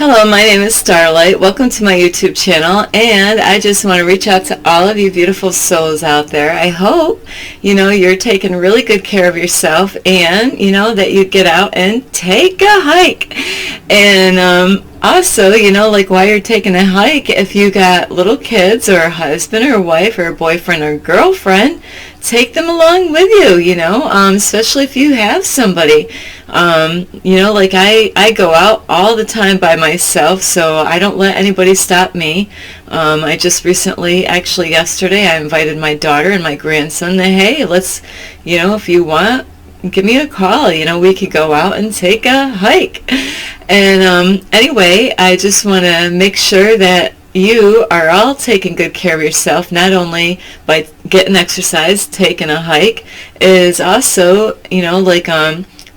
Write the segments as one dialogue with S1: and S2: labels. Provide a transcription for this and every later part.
S1: Hello, my name is Starlight. Welcome to my YouTube channel, and I just want to reach out to all of you beautiful souls out there. I hope, you're taking really good care of yourself, and, that you get out and take a hike. And also, like while you're taking a hike, if you got little kids or a husband or a wife or a boyfriend or a girlfriend, take them along with you, especially if you have somebody. Like I go out all the time by myself, so I don't let anybody stop me. I just recently, actually yesterday, I invited my daughter and my grandson to, hey, let's, if you want, give me a call, we could go out and take a hike. And anyway, I just want to make sure that you are all taking good care of yourself, not only by getting exercise, taking a hike, is also,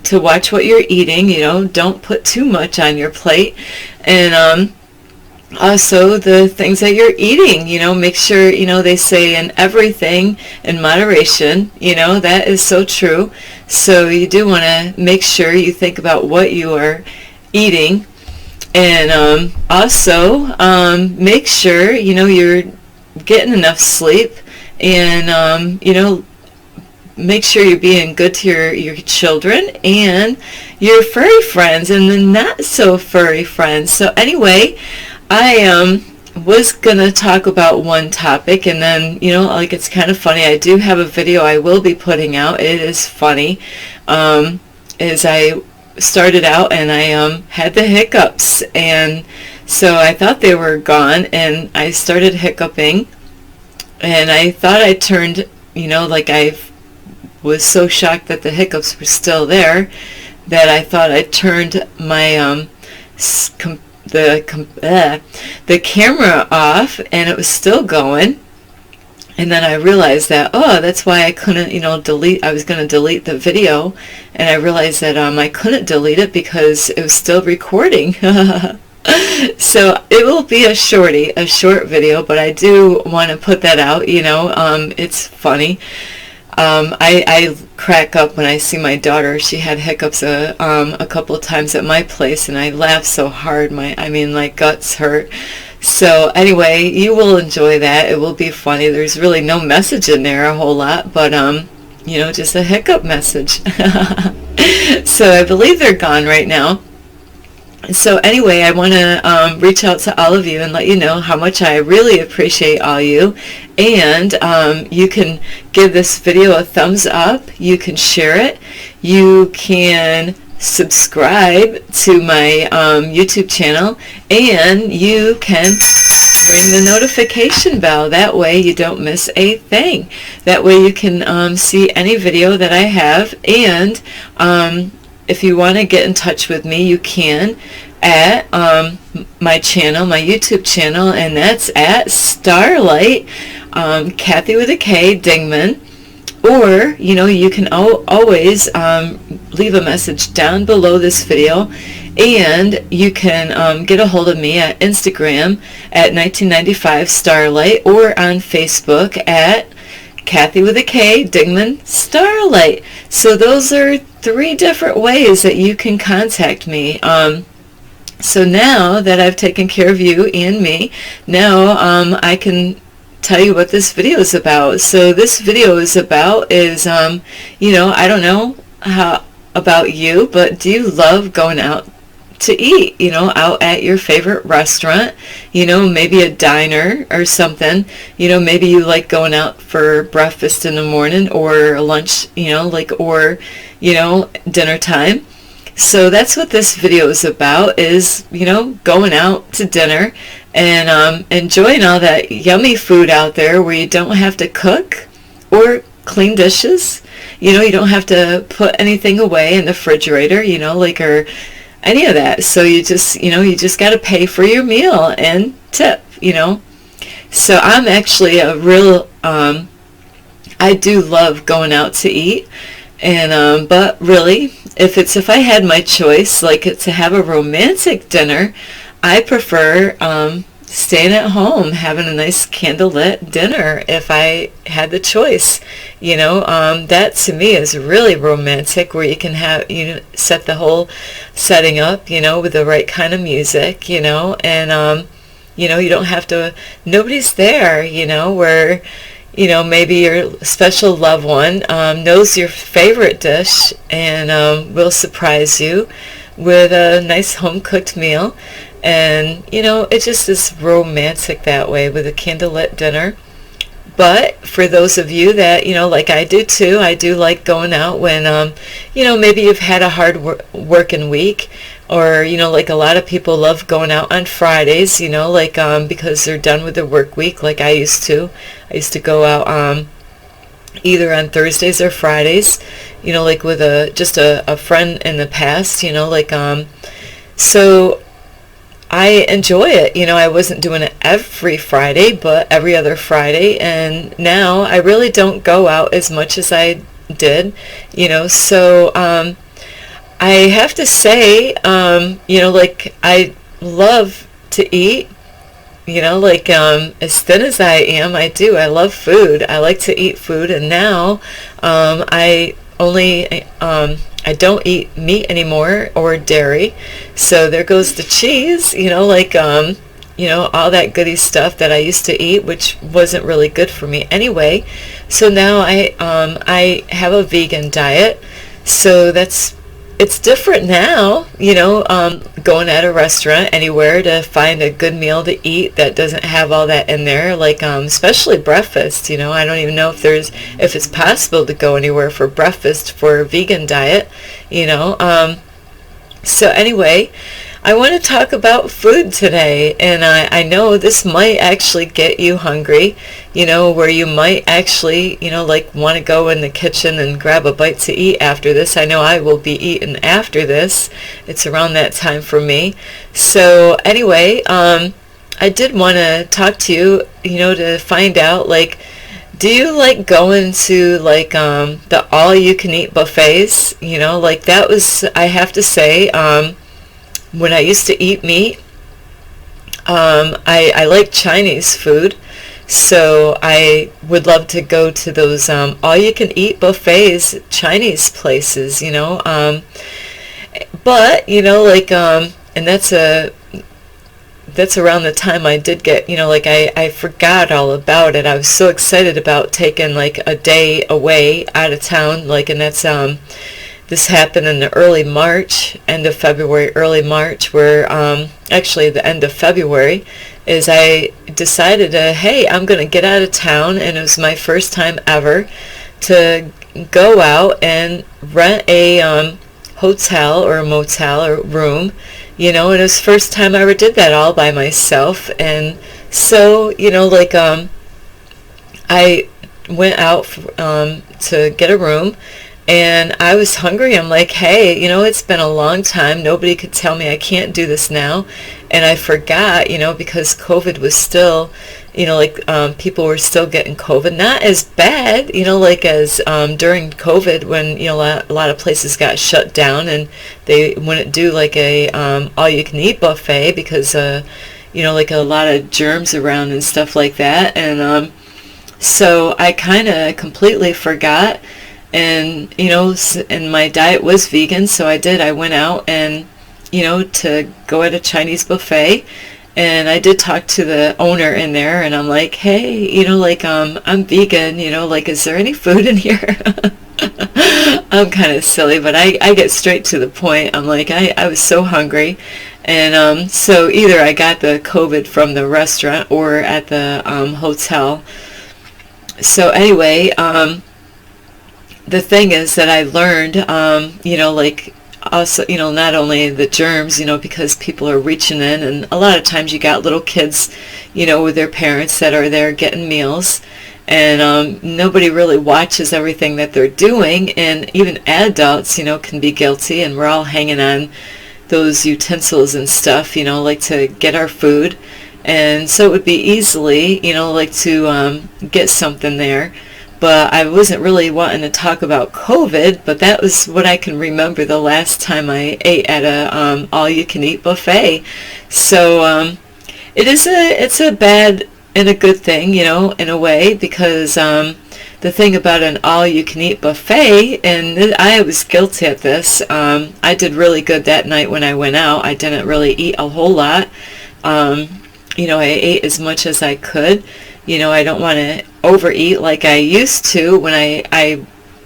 S1: to watch what you're eating, don't put too much on your plate. And also the things that you're eating, make sure, they say in everything in moderation, that is so true. So you do want to make sure you think about what you are eating. And also make sure, you're getting enough sleep, and, make sure you're being good to your children and your furry friends and the not so furry friends. So anyway, I was going to talk about one topic, and then, it's kind of funny. I do have a video I will be putting out. It is funny. As I started out and I had the hiccups, and so I thought they were gone, and I started hiccuping, and I thought I turned, like I was so shocked that the hiccups were still there that I thought I turned my the camera off, and it was still going. And then I realized that, that's why I couldn't, delete. I was going to delete the video, and I realized that I couldn't delete it because it was still recording. So it will be a short video, but I do want to put that out, it's funny. I crack up when I see my daughter. She had hiccups a couple of times at my place, and I laugh so hard, my guts hurt. So anyway, you will enjoy that. It will be funny. There's really no message in there a whole lot, but just a hiccup message. So I believe they're gone right now. So anyway, I want to reach out to all of you and let you know how much I really appreciate all you. And you can give this video a thumbs up. You can share it. You can subscribe to my YouTube channel, and you can ring the notification bell. That way you don't miss a thing. That way you can see any video that I have. And if you want to get in touch with me, you can at my channel, my YouTube channel, and that's at Starlight, Kathy with a K, Dingman. Or, you can always leave a message down below this video, and you can get a hold of me at Instagram at 1995 Starlight, or on Facebook at Kathy with a K, Dingman, Starlight. So those are 3 different ways that you can contact me. So now that I've taken care of you and me, now I can tell you what this video is about. So this video is about I don't know how about you, but do you love going out to eat, out at your favorite restaurant, maybe a diner or something, maybe you like going out for breakfast in the morning or lunch, or dinner time. So that's what this video is about, is, going out to dinner and enjoying all that yummy food out there where you don't have to cook or clean dishes. You don't have to put anything away in the refrigerator, or any of that. So you just got to pay for your meal and tip, So I'm actually a real, I do love going out to eat. And but really, if I had my choice, like to have a romantic dinner, I prefer staying at home, having a nice candlelit dinner if I had the choice. That to me is really romantic, where you can have, set the whole setting up, with the right kind of music, and, you don't have to, nobody's there, where, maybe your special loved one knows your favorite dish and will surprise you with a nice home-cooked meal. And, it just is romantic that way with a candlelit dinner. But for those of you that, like I do too, I do like going out when, maybe you've had a hard working week, or, like a lot of people love going out on Fridays, like because they're done with their work week, like I used to. I used to go out either on Thursdays or Fridays, like with just a friend in the past, so I enjoy it. I wasn't doing it every Friday, but every other Friday. And now I really don't go out as much as I did, so I have to say, like I love to eat, as thin as I am, I love food. I like to eat food. And now I don't eat meat anymore or dairy. So there goes the cheese, all that goody stuff that I used to eat, which wasn't really good for me anyway. So now I have a vegan diet. So it's different now, going at a restaurant anywhere to find a good meal to eat that doesn't have all that in there, like especially breakfast. I don't even know if it's possible to go anywhere for breakfast for a vegan diet. So anyway, I want to talk about food today, and I know this might actually get you hungry, where you might actually, like want to go in the kitchen and grab a bite to eat after this. I know I will be eating after this. It's around that time for me. So anyway, I did want to talk to you, to find out, like, do you like going to like the all-you-can-eat buffets? Like that was, I have to say, when I used to eat meat, I like Chinese food, so I would love to go to those all-you-can-eat buffets, Chinese places, but, and that's around the time I did get, like I forgot all about it. I was so excited about taking like a day away out of town, like, and that's, this happened in the early March, end of February, early March, where actually the end of February is I decided hey, I'm going to get out of town, and it was my first time ever to go out and rent a hotel or a motel or room, and it was the first time I ever did that all by myself. And so, I went out to get a room, and I was hungry. I'm like, hey, it's been a long time. Nobody could tell me I can't do this now. And I forgot, because COVID was still, people were still getting COVID. Not as bad, like as during COVID when, a lot of places got shut down and they wouldn't do like a all-you-can-eat buffet because, like a lot of germs around and stuff like that. And so I kind of completely forgot. And, and my diet was vegan, so I went out and, to go at a Chinese buffet. And I did talk to the owner in there, and I'm like, hey, I'm vegan, is there any food in here? I'm kind of silly, but I get straight to the point. I'm like, I was so hungry. And so either I got the COVID from the restaurant or at the hotel. So anyway, the thing is that I learned, also, not only the germs, because people are reaching in, and a lot of times you got little kids, with their parents that are there getting meals, and nobody really watches everything that they're doing, and even adults, can be guilty, and we're all hanging on those utensils and stuff, like to get our food, and so it would be easily, like to get something there. But I wasn't really wanting to talk about COVID, but that was what I can remember the last time I ate at a all-you-can-eat buffet. So it's a bad and a good thing, in a way, because the thing about an all-you-can-eat buffet, and I was guilty at this. I did really good that night when I went out. I didn't really eat a whole lot. I ate as much as I could. I don't want to overeat like I used to when I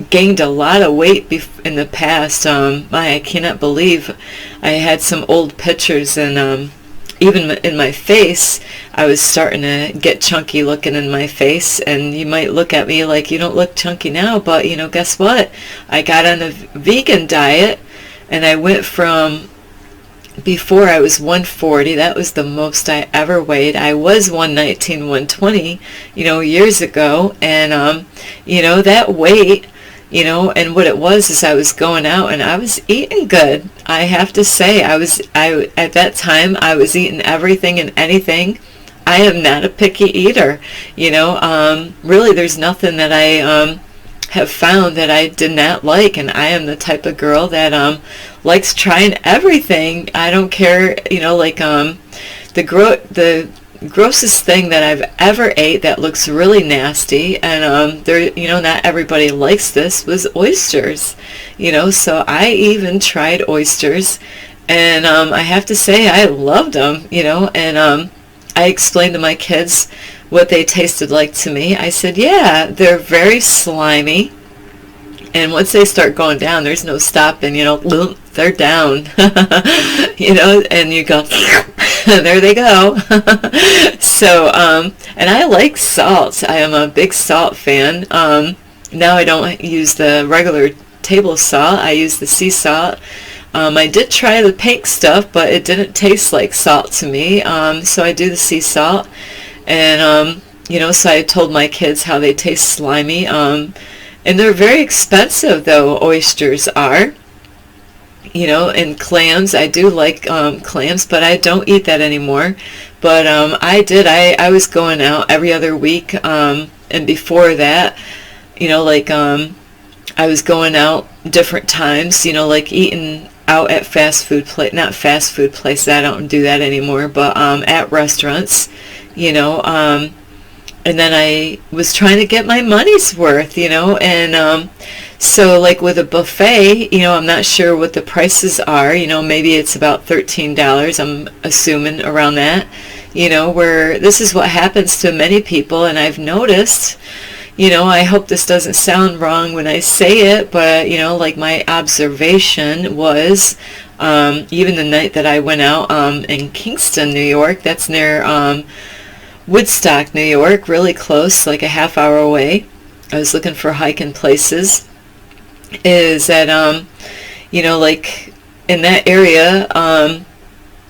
S1: gained a lot of weight in the past. I cannot believe I had some old pictures, and even in my face, I was starting to get chunky looking in my face, and you might look at me like, you don't look chunky now, but guess what? I got on a vegan diet, and I went from, before I was 140, that was the most I ever weighed. I was 119, 120, years ago, and, that weight, and what it was is I was going out and I was eating good. I have to say, at that time, I was eating everything and anything. I am not a picky eater, really there's nothing that I, have found that I did not like, and I am the type of girl that, likes trying everything. I don't care, the grossest thing that I've ever ate that looks really nasty, and not everybody likes this, was oysters. So I even tried oysters, and I have to say I loved them. And I explained to my kids what they tasted like to me. I said, yeah, they're very slimy, and once they start going down, there's no stopping. They're down. And you go there they go. So and I like salt. I am a big salt fan. Now I don't use the regular table salt. I use the sea salt. I did try the pink stuff, but it didn't taste like salt to me. So I do the sea salt. And so I told my kids how they taste slimy. And they're very expensive, though, oysters are. And clams. I do like clams, but I don't eat that anymore. But I was going out every other week, and before that, I was going out different times, eating out at fast food not fast food places, I don't do that anymore, but at restaurants, and then I was trying to get my money's worth, and so with a buffet, I'm not sure what the prices are, maybe it's about $13, I'm assuming around that, where this is what happens to many people, and I've noticed, I hope this doesn't sound wrong when I say it, but, my observation was, even the night that I went out in Kingston, New York, that's near Woodstock, New York, really close, like a half hour away. I was looking for hiking places. Is that, in that area,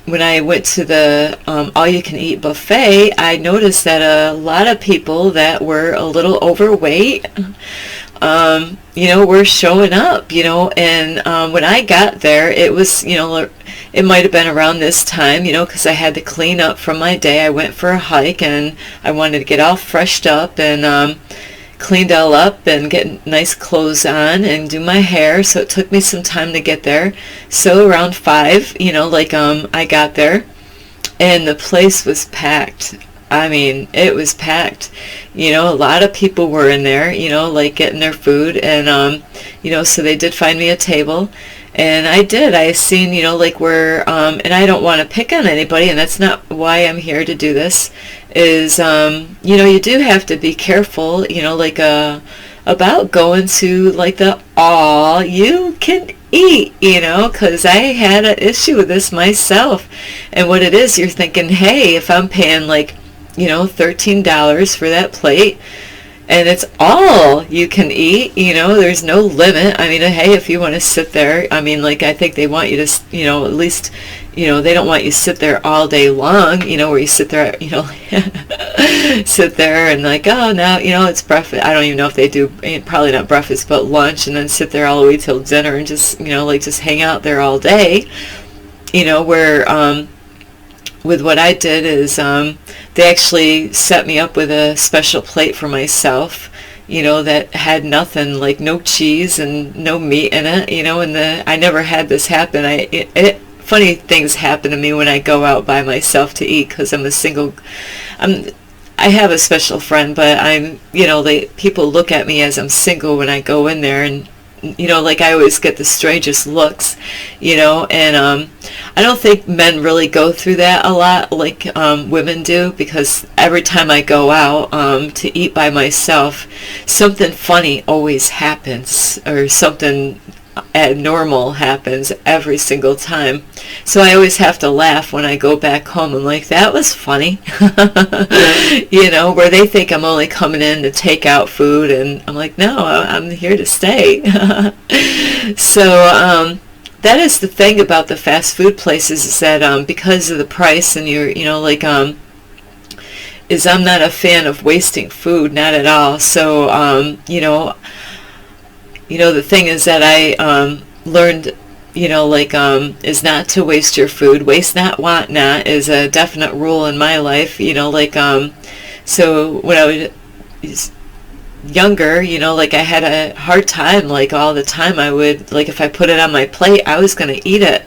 S1: when I went to the all-you-can-eat buffet, I noticed that a lot of people that were a little overweight, were showing up, and when I got there, it was, it might have been around this time, because I had to clean up from my day. I went for a hike, and I wanted to get all freshed up, and cleaned all up and get nice clothes on and do my hair, so it took me some time to get there. So around 5, I got there, and the place was packed. I mean, it was packed. A lot of people were in there, getting their food, and, so they did find me a table, and I seen, where, and I don't want to pick on anybody, and that's not why I'm here to do this, is, you do have to be careful, about going to, the all-you-can-eat, because I had an issue with this myself, and what it is, you're thinking, hey, if I'm paying, $13 for that plate, and it's all you can eat, there's no limit. I mean, hey, if you want to sit there, I mean, I think they want you to, at least, they don't want you to sit there all day long, where you sit there, sit there and oh, now, it's breakfast. I don't even know if they do, probably not breakfast, but lunch, and then sit there all the way till dinner and just, just hang out there all day, where, with what I did is they actually set me up with a special plate for myself, that had nothing, no cheese and no meat in it, and I never had this happen. funny things happen to me when I go out by myself to eat, because I have a special friend, but people look at me as I'm single when I go in there, and like I always get the strangest looks, and I don't think men really go through that a lot like women do, because every time I go out to eat by myself, something funny always happens, or something abnormal happens every single time. So I always have to laugh when I go back home. I'm like, that was funny. Where they think I'm only coming in to take out food, and I'm like, no, I'm here to stay. So that is the thing about the fast food places, is that because of the price, and is I'm not a fan of wasting food, not at all. So the thing is that I learned, is not to waste your food. Waste not, want not is a definite rule in my life. So when I was younger, I had a hard time, all the time. I would, if I put it on my plate, I was going to eat it,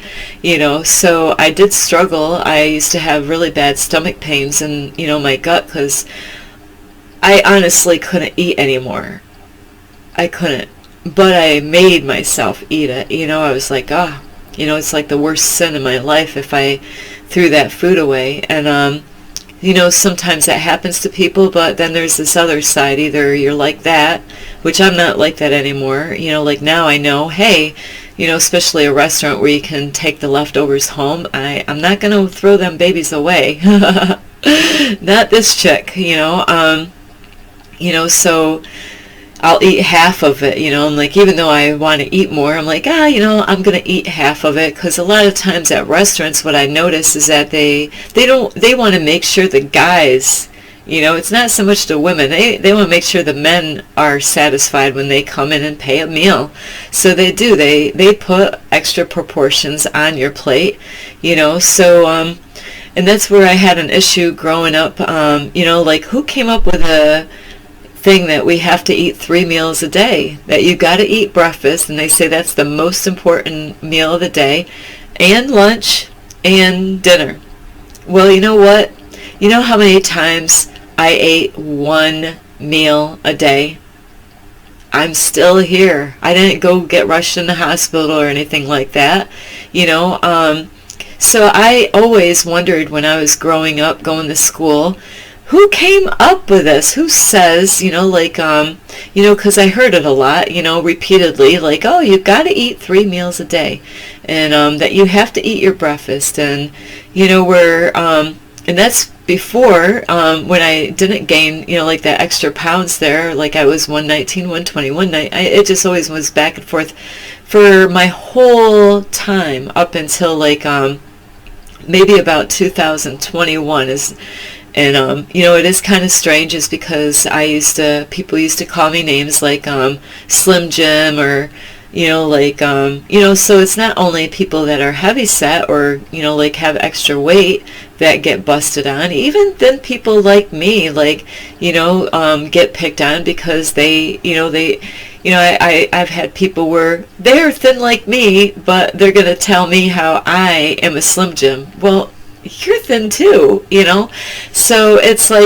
S1: So I did struggle. I used to have really bad stomach pains and, my gut, because I honestly couldn't eat anymore. I couldn't. But I made myself eat it. I was like, it's like the worst sin in my life if I threw that food away. And, sometimes that happens to people, but then there's this other side. Either you're like that, which I'm not like that anymore. Now I know, hey, especially a restaurant where you can take the leftovers home. I'm not going to throw them babies away. Not this chick, so I'll eat half of it, I'm like, even though I want to eat more, I'm like, I'm going to eat half of it, because a lot of times at restaurants, what I notice is that they want to make sure the guys, it's not so much the women, they want to make sure the men are satisfied when they come in and pay a meal. So they put extra proportions on your plate, so, and that's where I had an issue growing up, who came up with a thing that we have to eat 3 meals a day, that you got to eat breakfast, and they say that's the most important meal of the day, and lunch and dinner. Well, you know what? You know how many times I ate 1 meal a day? I'm still here. I didn't go get rushed in the hospital or anything like that, so I always wondered when I was growing up, going to school, who came up with this? Who says, because I heard it a lot, repeatedly, oh, you've got to eat 3 meals a day, and that you have to eat your breakfast, and, and that's before, when I didn't gain, that extra pounds there, I was 119, 120, it just always was back and forth for my whole time up until, maybe about 2021 is. And, it is kind of strange, is because people used to call me names like Slim Jim, or, so it's not only people that are heavy set or, have extra weight that get busted on. Even then people like me, get picked on because I've had people where they're thin like me, but they're going to tell me how I am a Slim Jim. Well, you're thin too, so it's so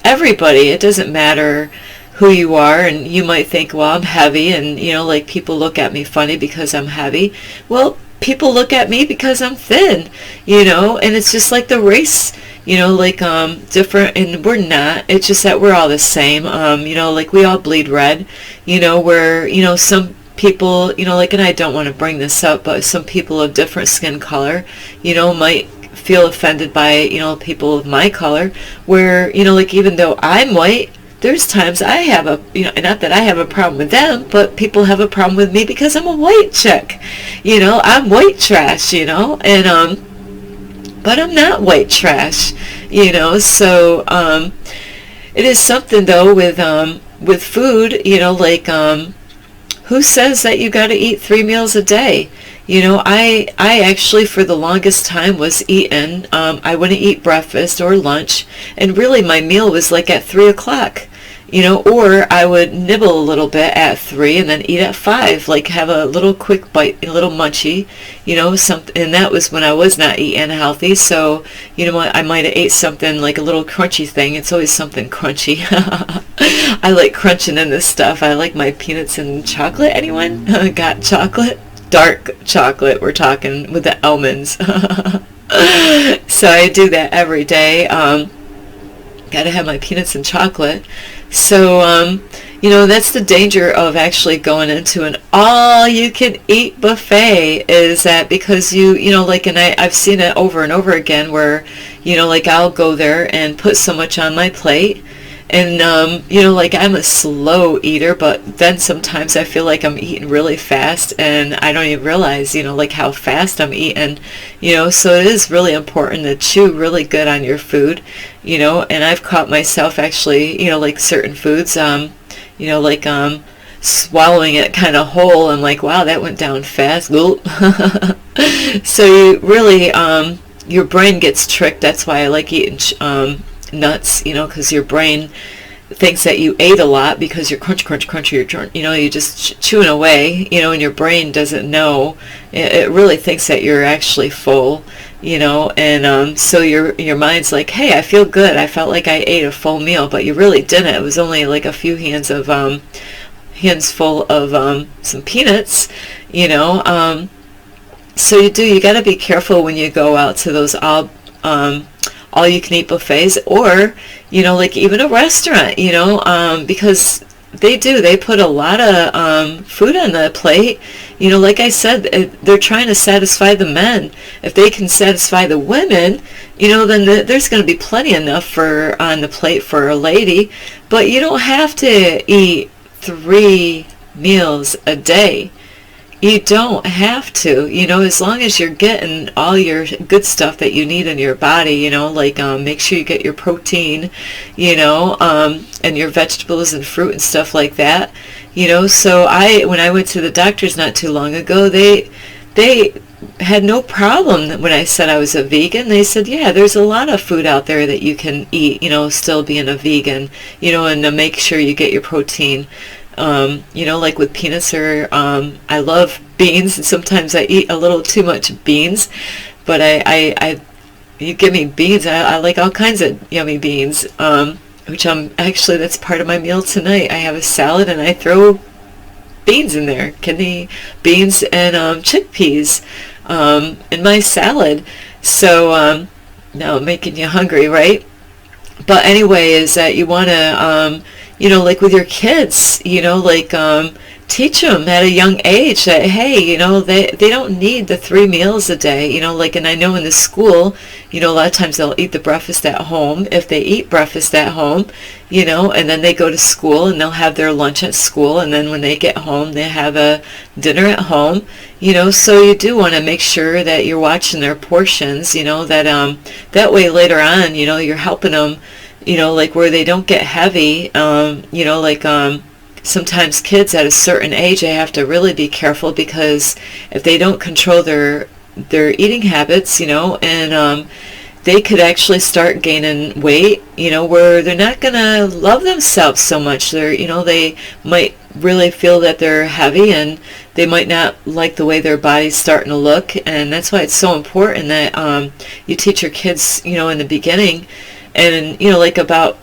S1: everybody, it doesn't matter who you are, and you might think, well, I'm heavy, and people look at me funny because I'm heavy. Well, people look at me because I'm thin, and it's just like the race, different, and we're not. It's just that we're all the same, we all bleed red, where, some people, and I don't want to bring this up, but some people of different skin color, might feel offended by, people of my color, where, even though I'm white, there's times I have not that I have a problem with them, but people have a problem with me because I'm a white chick, I'm white trash, and, but I'm not white trash, so, it is something though with food, who says that you got to eat 3 meals a day? I actually, for the longest time, was eating, I wouldn't eat breakfast or lunch, and really my meal was at 3 o'clock, or I would nibble a little bit at 3 and then eat at 5, like have a little quick bite, a little munchie, something. And that was when I was not eating healthy. So, I might have ate something like a little crunchy thing. It's always something crunchy. I like crunching in this stuff. I like my peanuts and chocolate. Anyone got chocolate? Dark chocolate, we're talking, with the almonds. So I do that every day. Gotta have my peanuts and chocolate. So, that's the danger of actually going into an all-you-can-eat buffet, is that because and I've seen it over and over again where, I'll go there and put so much on my plate. And, I'm a slow eater, but then sometimes I feel like I'm eating really fast and I don't even realize, how fast I'm eating, so it is really important to chew really good on your food, and I've caught myself actually, certain foods, swallowing it kind of whole. I'm like, wow, that went down fast. So you really, your brain gets tricked. That's why I like eating, nuts, because your brain thinks that you ate a lot because you're crunch, you're just chewing away, and your brain doesn't know. It really thinks that you're actually full, and so your mind's like, hey, I feel good. I felt like I ate a full meal, but you really didn't. It was only like a few hands full of some peanuts, so you got to be careful when you go out to those all-you-can-eat buffets, or, even a restaurant, because they put a lot of food on the plate. Like I said, they're trying to satisfy the men. If they can satisfy the women, then there's going to be plenty enough on the plate for a lady. But you don't have to eat 3 meals a day. You don't have to, as long as you're getting all your good stuff that you need in your body, make sure you get your protein, and your vegetables and fruit and stuff like that, So when I went to the doctors not too long ago, they had no problem when I said I was a vegan. They said, yeah, there's a lot of food out there that you can eat, still being a vegan, and to make sure you get your protein. Like with peanuts, or I love beans, and sometimes I eat a little too much beans, but you give me beans, I like all kinds of yummy beans, which that's part of my meal tonight. I have a salad and I throw beans in there, kidney beans and chickpeas in my salad. So now I'm making you hungry, right? But anyway, is that you want to like with your kids, teach them at a young age that, hey, they don't need the 3 meals a day, and I know in the school, a lot of times they'll eat the breakfast at home, if they eat breakfast at home, and then they go to school and they'll have their lunch at school, and then when they get home, they have a dinner at home, so you do want to make sure that you're watching their portions, that way later on, you're helping them, where they don't get heavy, sometimes kids at a certain age, they have to really be careful, because if they don't control their eating habits, and they could actually start gaining weight, where they're not going to love themselves so much. They might really feel that they're heavy, and they might not like the way their body's starting to look, and that's why it's so important that you teach your kids, in the beginning, and, about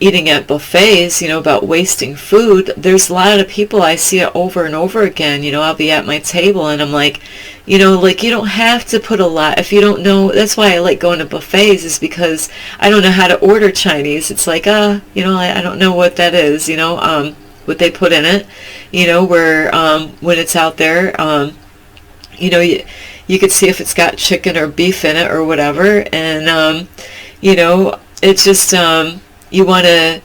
S1: eating at buffets, about wasting food. There's a lot of people, I see it over and over again, I'll be at my table and I'm like, you don't have to put a lot. If you don't know, that's why I like going to buffets, is because I don't know how to order Chinese. It's like, I don't know what that is, what they put in it, where when it's out there, you could see if it's got chicken or beef in it or whatever, and it's just, you want to,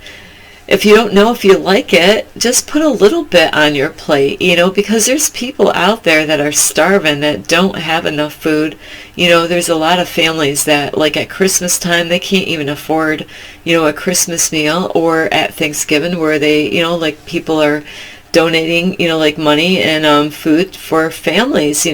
S1: if you don't know if you like it, just put a little bit on your plate, because there's people out there that are starving, that don't have enough food. There's a lot of families that, like at Christmas time, they can't even afford, a Christmas meal, or at Thanksgiving, where they, like people are donating, like money and food for families,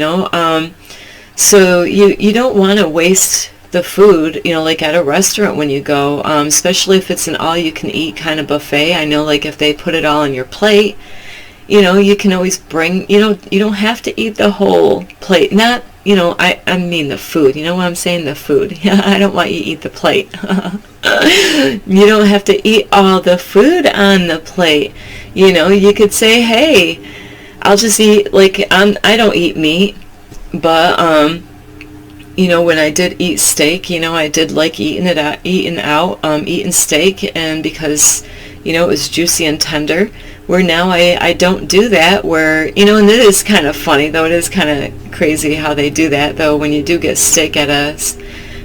S1: so you don't want to waste the food, like at a restaurant when you go, especially if it's an all-you-can-eat kind of buffet. I know, like, if they put it all on your plate, you can always bring, you don't have to eat the whole plate. Not, I mean the food. You know what I'm saying? The food. Yeah, I don't want you to eat the plate. You don't have to eat all the food on the plate. You could say, hey, I'll just eat, like, I don't eat meat, but, when I did eat steak, I did like eating steak, and because, it was juicy and tender, where now I don't do that, where, and it is kind of funny, though, it is kind of crazy how they do that, though, when you do get steak at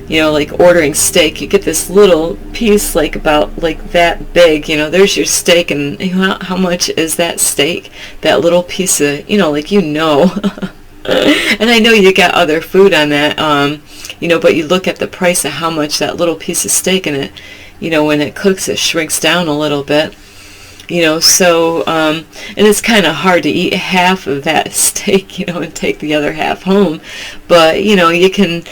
S1: like ordering steak, you get this little piece, like about like that big, there's your steak, and how much is that steak? That little piece of, and I know you got other food on that, but you look at the price of how much that little piece of steak, and it, when it cooks, it shrinks down a little bit, so, and it's kind of hard to eat half of that steak, and take the other half home, but, you can,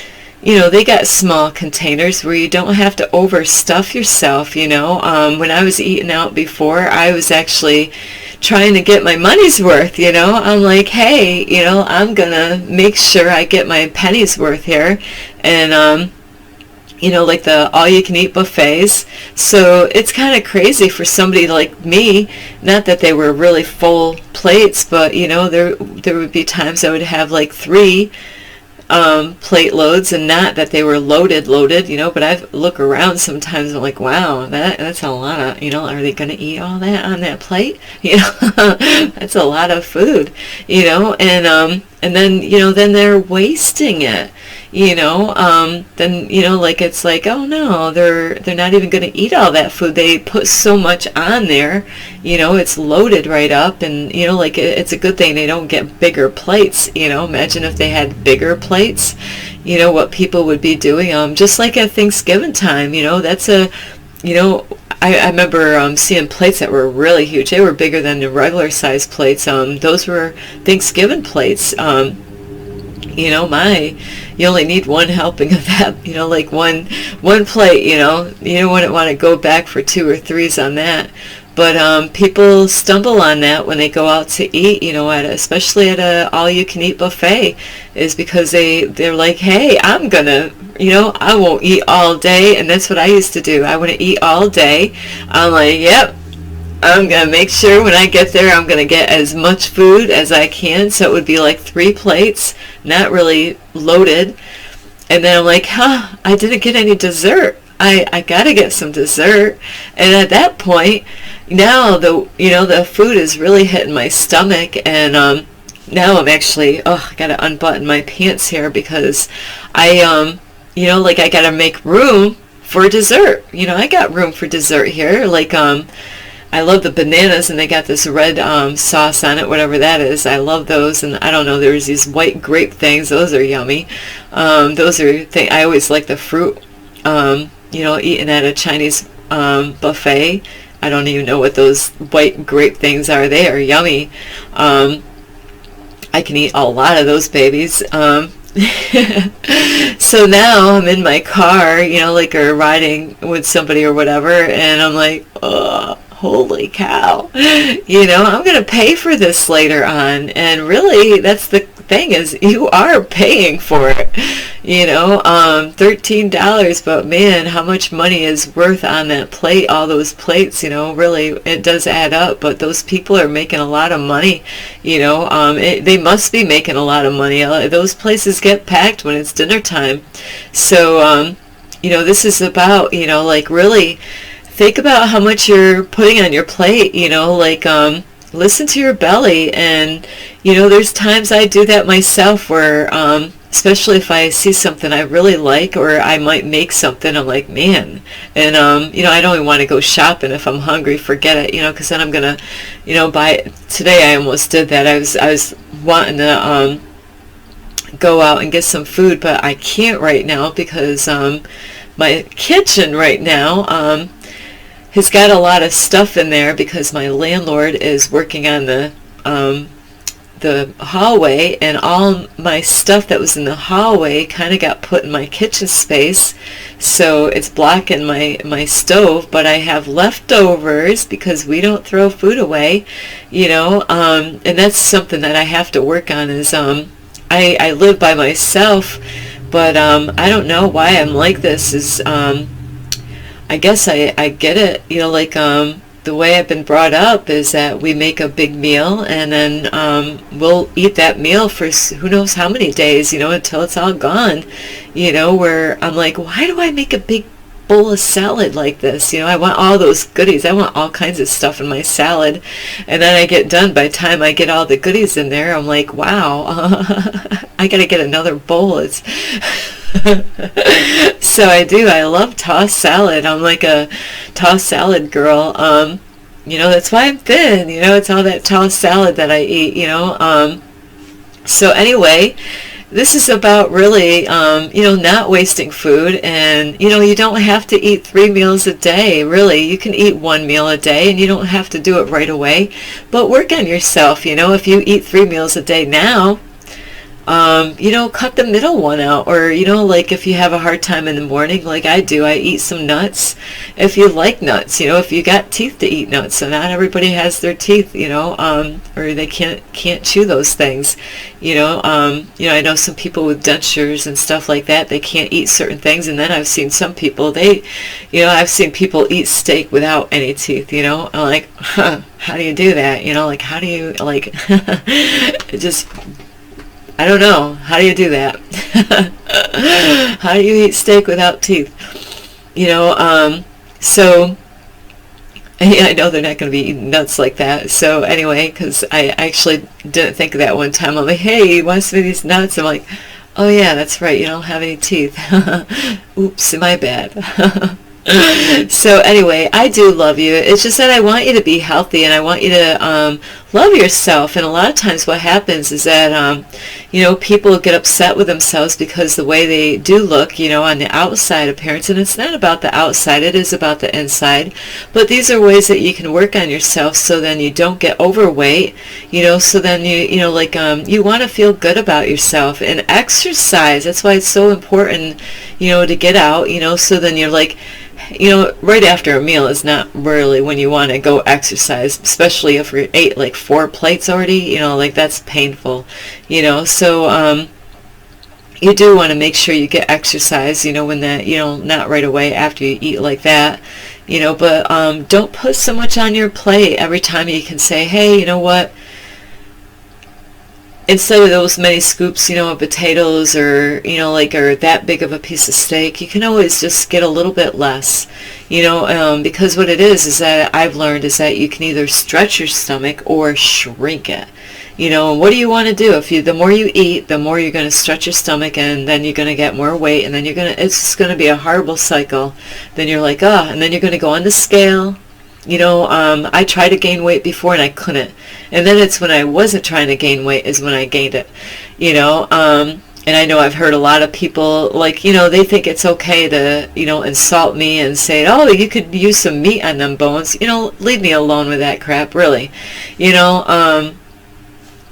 S1: they got small containers where you don't have to overstuff yourself, when I was eating out before, I was actually trying to get my money's worth, I'm like, hey, I'm gonna make sure I get my penny's worth here, and, like the all-you-can-eat buffets, so it's kind of crazy for somebody like me, not that they were really full plates, but, there would be times I would have like 3 plate loads, and not that they were loaded, but I look around sometimes and I'm like, wow, that's a lot of, are they going to eat all that on that plate? That's a lot of food, and then, then they're wasting it, then, like, it's like, oh no, they're not even going to eat all that food. They put so much on there, it's loaded right up, and, like, it's a good thing they don't get bigger plates, imagine if they had bigger plates, what people would be doing, just like at Thanksgiving time, that's a, I remember seeing plates that were really huge. They were bigger than the regular size plates. Those were Thanksgiving plates. You only need one helping of that, like one plate, you wouldn't want to go back for 2 or 3s on that. But people stumble on that when they go out to eat, especially at a all-you-can-eat buffet, is because they're like, hey, I'm gonna, I won't eat all day, and that's what I used to do. I wouldn't eat all day. I'm like, yep, I'm gonna make sure when I get there, I'm gonna get as much food as I can. So it would be like 3 plates, not really loaded, and then I'm like, I didn't get any dessert. I gotta get some dessert, and at that point, now the food is really hitting my stomach, and now I'm actually, I gotta unbutton my pants here because I like, I gotta make room for dessert. I got room for dessert here. Like, I love the bananas, and they got this red sauce on it, whatever that is. I love those, and I don't know, there's these white grape things. Those are yummy. Those are I always like the fruit. Eating at a Chinese buffet. I don't even know what those white grape things are. They are yummy. I can eat a lot of those babies. So now I'm in my car, like, or riding with somebody or whatever, and I'm like, oh, holy cow. I'm going to pay for this later on. And really, that's the thing, is you are paying for it. $13, but man, how much money is worth on that plate, all those plates, really, it does add up. But those people are making a lot of money, they must be making a lot of money. Those places get packed when it's dinner time. So, this is about, like, really think about how much you're putting on your plate, like, listen to your belly. And, there's times I do that myself where, especially if I see something I really like, or I might make something, I'm like, man, and, I don't even want to go shopping if I'm hungry, forget it, because then I'm going to, buy it. Today I almost did that. I was wanting to, go out and get some food, but I can't right now because, my kitchen right now, has got a lot of stuff in there because my landlord is working on the the hallway, and all my stuff that was in the hallway kind of got put in my kitchen space, so it's blocking my stove. But I have leftovers because we don't throw food away, and that's something that I have to work on. Is I live by myself, but I don't know why I'm like this. Is I guess I get it, the way I've been brought up is that we make a big meal, and then we'll eat that meal for who knows how many days, until it's all gone, where I'm like, why do I make a big bowl of salad like this? I want all those goodies. I want all kinds of stuff in my salad. And then I get done. By the time I get all the goodies in there, I'm like, wow, I got to get another bowl. It's so I do. I love tossed salad. I'm like a tossed salad girl. That's why I'm thin. It's all that tossed salad that I eat, So anyway, this is about really, not wasting food. And, you don't have to eat 3 meals a day, really. You can eat 1 meal a day, and you don't have to do it right away. But work on yourself, if you eat 3 meals a day now, cut the middle one out. Or, like if you have a hard time in the morning, like I do, I eat some nuts. If you like nuts, if you got teeth to eat nuts. So not everybody has their teeth, or they can't chew those things. I know some people with dentures and stuff like that, they can't eat certain things. And then I've seen some people, I've seen people eat steak without any teeth, I'm like, how do you do that? How do you, it just, I don't know. How do you do that? How do you eat steak without teeth? So I know they're not going to be eating nuts like that. So anyway, because I actually didn't think of that one time. I'm like, hey, you want some of these nuts? I'm like, oh yeah, that's right. You don't have any teeth. Oops, my bad. So anyway, I do love you. It's just that I want you to be healthy, and I want you to love yourself. And a lot of times what happens is that people get upset with themselves because the way they do look, on the outside appearance. And it's not about the outside, it is about the inside. But these are ways that you can work on yourself so then you don't get overweight, so then you want to feel good about yourself. And exercise, that's why it's so important, to get out, so then you're like, right after a meal is not really when you want to go exercise, especially if you ate like 4 plates already, that's painful, so you do want to make sure you get exercise, when that, not right away after you eat like that, but don't put so much on your plate. Every time you can say, hey, you know what, instead of those many scoops, of potatoes or, or that big of a piece of steak, you can always just get a little bit less, because what it is that I've learned is that you can either stretch your stomach or shrink it, and what do you want to do? The more you eat, the more you're going to stretch your stomach, and then you're going to get more weight, and then it's just going to be a horrible cycle. Then you're like, and then you're going to go on the scale. I tried to gain weight before and I couldn't. And then it's when I wasn't trying to gain weight is when I gained it, and I know I've heard a lot of people, they think it's okay to, insult me and say, oh, you could use some meat on them bones. Leave me alone with that crap, really.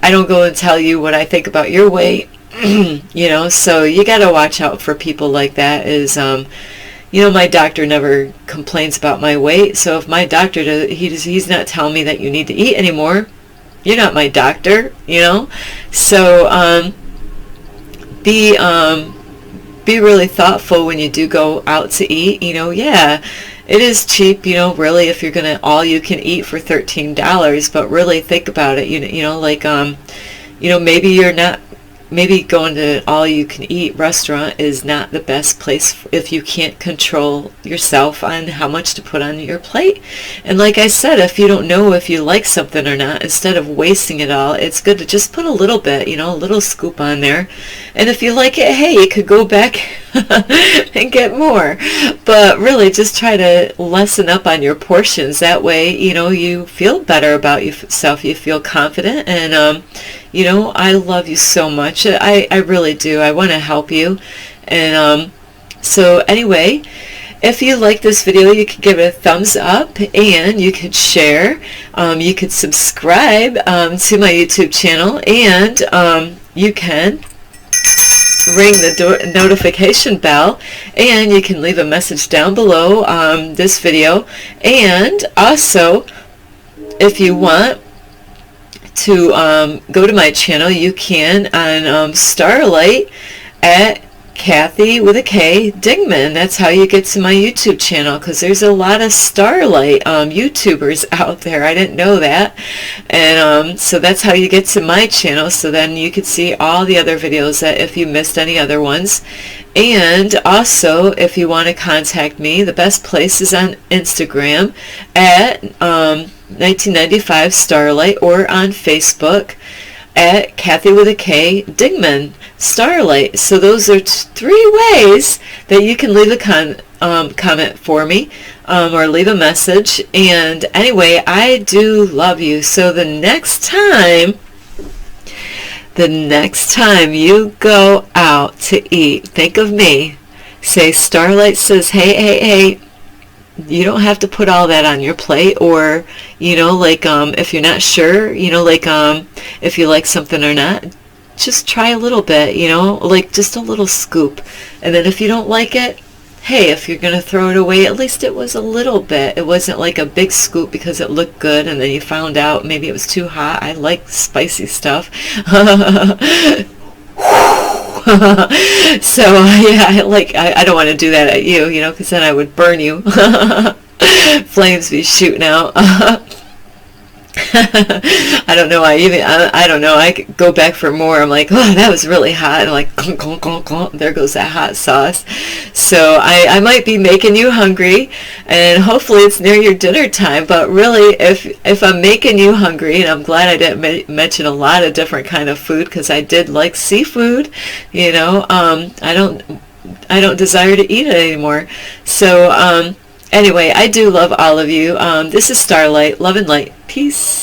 S1: I don't go and tell you what I think about your weight, so you got to watch out for people like that. My doctor never complains about my weight, so if my doctor he's not telling me that you need to eat anymore, you're not my doctor, So be really thoughtful when you do go out to eat. Yeah, it is cheap, really, if you're gonna all you can eat for $13, but really think about it. Maybe you're not. Maybe going to all-you-can-eat restaurant is not the best place if you can't control yourself on how much to put on your plate. And like I said, if you don't know if you like something or not, instead of wasting it all, it's good to just put a little bit, a little scoop on there. And if you like it, hey, you could go back and get more. But really, just try to lessen up on your portions. That way, you feel better about yourself. You feel confident, and I love you so much. I really do. I want to help you. And so anyway, if you like this video, you could give it a thumbs up, and you could share. You could subscribe to my YouTube channel, and you can ring the notification bell, and you can leave a message down below this video. And also, if you want to go to my channel, you can on Starlight at Kathy with a K Dingman. That's how you get to my YouTube channel, because there's a lot of Starlight YouTubers out there. I didn't know that. And so that's how you get to my channel, so then you could see all the other videos that if you missed any other ones. And also, if you want to contact me, the best place is on Instagram at 1995 Starlight, or on Facebook at Kathy with a K Dingman Starlight. So those are 3 ways that you can leave a comment for me, or leave a message. And anyway, I do love you. So the next time you go out to eat, think of me. Say, Starlight says, hey, hey, hey. You don't have to put all that on your plate, or, you know, like, if you're not sure, you know, like, if you like something or not, just try a little bit, you know, like just a little scoop. And then if you don't like it, hey, if you're going to throw it away, at least it was a little bit. It wasn't like a big scoop because it looked good and then you found out maybe it was too hot. I like spicy stuff. So yeah, I don't want to do that at you, you know, because then I would burn you. Flames be shooting out. I don't know. I don't know. I could go back for more. I'm like, oh, that was really hot. And I'm like, clunk, clunk, clunk, clunk. There goes that hot sauce. So I might be making you hungry, and hopefully it's near your dinner time. But really, if I'm making you hungry, and I'm glad I didn't mention a lot of different kind of food, because I did like seafood. You know, I don't desire to eat it anymore. So anyway, I do love all of you. This is Starlight. Love and light. Peace.